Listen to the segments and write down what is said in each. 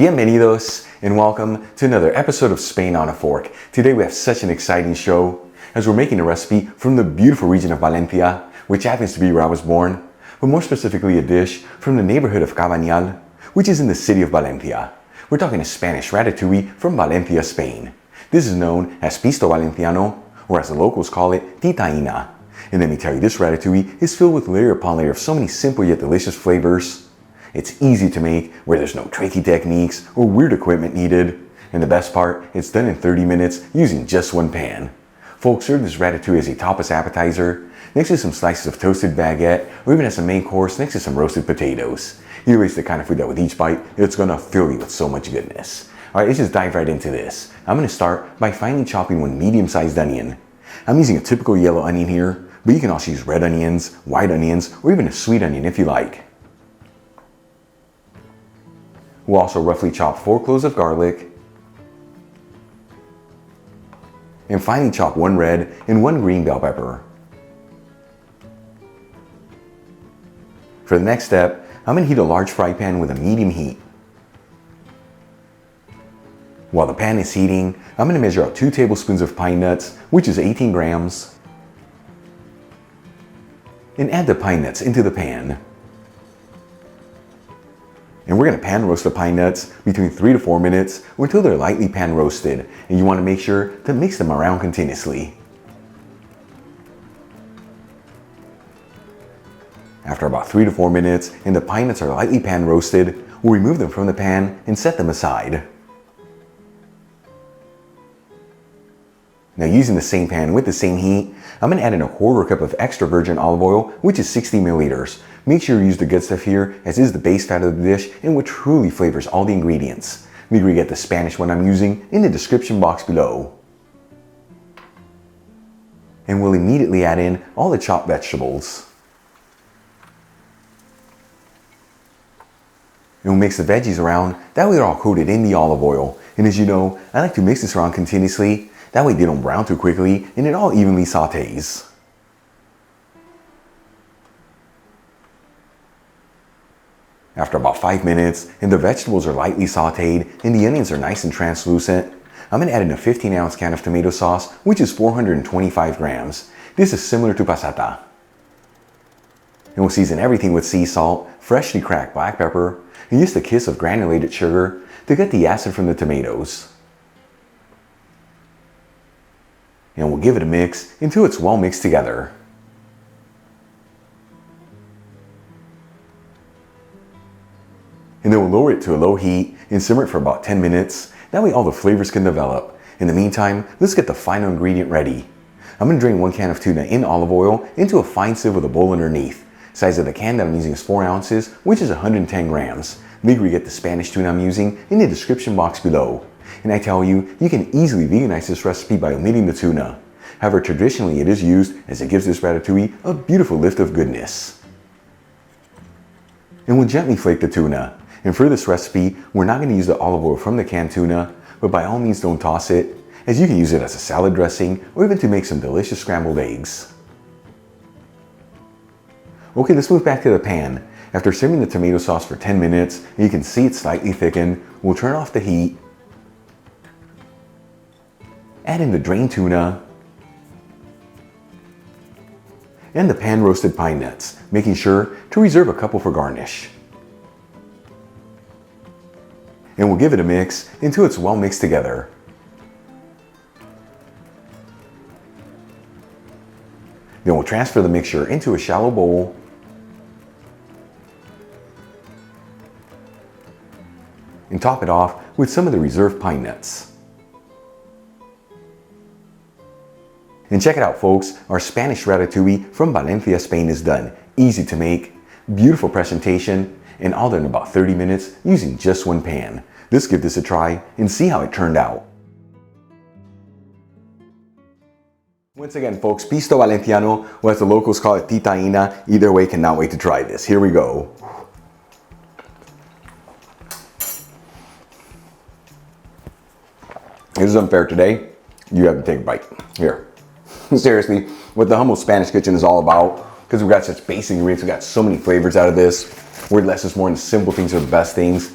Bienvenidos and welcome to another episode of Spain on a Fork. Today we have such an exciting show as we're making a recipe from the beautiful region of Valencia, which happens to be where I was born, but more specifically a dish from the neighborhood of Cabanyal, which is in the city of Valencia. We're talking a Spanish ratatouille from Valencia, Spain. This is known as Pisto Valenciano, or as the locals call it, Titaina. And let me tell you, this ratatouille is filled with layer upon layer of so many simple yet delicious flavors. It's easy to make, where there's no tricky techniques or weird equipment needed. And the best part, it's done in 30 minutes using just one pan. Folks, serve this ratatouille as a tapas appetizer, next to some slices of toasted baguette, or even as a main course next to some roasted potatoes. Either way, it's the kind of food that with each bite, it's gonna fill you with so much goodness. Alright, let's just dive right into this. I'm gonna start by finely chopping one medium-sized onion. I'm using a typical yellow onion here, but you can also use red onions, white onions, or even a sweet onion if you like. We'll also roughly chop 4 cloves of garlic, and finely chop 1 red and 1 green bell pepper. For the next step, I'm going to heat a large fry pan with a medium heat. While the pan is heating, I'm going to measure out 2 tablespoons of pine nuts, which is 18 grams, and add the pine nuts into the pan. And we're going to pan roast the pine nuts between 3 to 4 minutes or until they're lightly pan roasted, and you want to make sure to mix them around continuously. After about 3 to 4 minutes and the pine nuts are lightly pan roasted, we'll remove them from the pan and set them aside. Now, using the same pan with the same heat, I'm going to add in a 1/4 cup of extra virgin olive oil, which is 60 milliliters. Make sure you use the good stuff here, as it is the base fat of the dish and what truly flavors all the ingredients. Make sure you get the Spanish one I'm using in the description box below. And we'll immediately add in all the chopped vegetables. And we'll mix the veggies around, that way they're all coated in the olive oil. And as you know, I like to mix this around continuously. That way they don't brown too quickly and it all evenly sautés. After about 5 minutes and the vegetables are lightly sautéed and the onions are nice and translucent, I'm going to add in a 15-ounce can of tomato sauce, which is 425 grams. This is similar to passata. And we'll season everything with sea salt, freshly cracked black pepper, and just a kiss of granulated sugar to get the acid from the tomatoes. And we'll give it a mix until it's well mixed together. And then we'll lower it to a low heat and simmer it for about 10 minutes. That way all the flavors can develop. In the meantime, let's get the final ingredient ready. I'm going to drain 1 can of tuna in olive oil into a fine sieve with a bowl underneath. Size of the can that I'm using is 4 ounces, which is 110 grams. Make sure you get the Spanish tuna I'm using in the description box below. And I tell you, you can easily veganize this recipe by omitting the tuna. However, traditionally it is used as it gives this ratatouille a beautiful lift of goodness. And we'll gently flake the tuna. And for this recipe, we're not going to use the olive oil from the canned tuna, but by all means don't toss it, as you can use it as a salad dressing or even to make some delicious scrambled eggs. Okay, let's move back to the pan. After simmering the tomato sauce for 10 minutes, and you can see it's slightly thickened, we'll turn off the heat, add in the drained tuna, and the pan roasted pine nuts, making sure to reserve a couple for garnish. And we'll give it a mix until it's well mixed together. Then we'll transfer the mixture into a shallow bowl, and top it off with some of the reserved pine nuts. And check it out, folks, our Spanish ratatouille from Valencia, Spain is done. Easy to make, beautiful presentation, and all done in about 30 minutes using just one pan. Let's give this a try and see how it turned out. Once again, folks, Pisto Valenciano, or as the locals call it, Titaina. Either way, cannot wait to try this. Here we go. It is unfair today. You have to take a bite. Here. Seriously, what the humble Spanish kitchen is all about, because we've got such basic ingredients, we've got so many flavors out of this. Word less is more, and the simple things are the best things.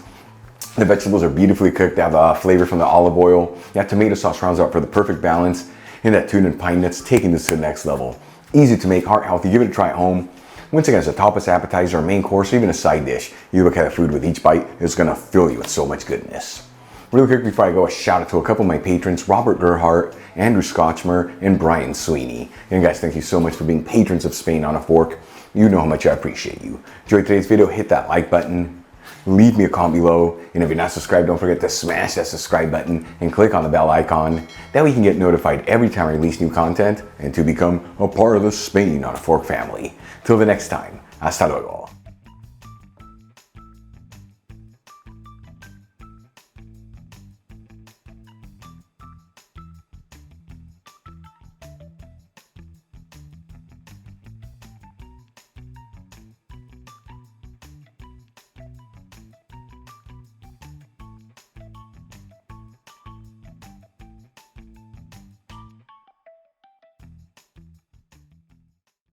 The vegetables are beautifully cooked. They have a flavor from the olive oil. That tomato sauce rounds out for the perfect balance. And that tuna and pine nuts taking this to the next level. Easy to make, heart healthy. Give it a try at home. Once again, as a tapas, appetizer, a main course, or even a side dish, you look at the food with each bite, it's gonna fill you with so much goodness. Really quick before I go, a shout out to a couple of my patrons, Robert Gerhardt, Andrew Scotchmer, and Brian Sweeney. And guys, thank you so much for being patrons of Spain on a Fork. You know how much I appreciate you. Enjoyed today's video, hit that like button. Leave me a comment below, and if you're not subscribed, don't forget to smash that subscribe button and click on the bell icon. That way you can get notified every time I release new content and to become a part of the Spain on a Fork family. Till the next time, hasta luego.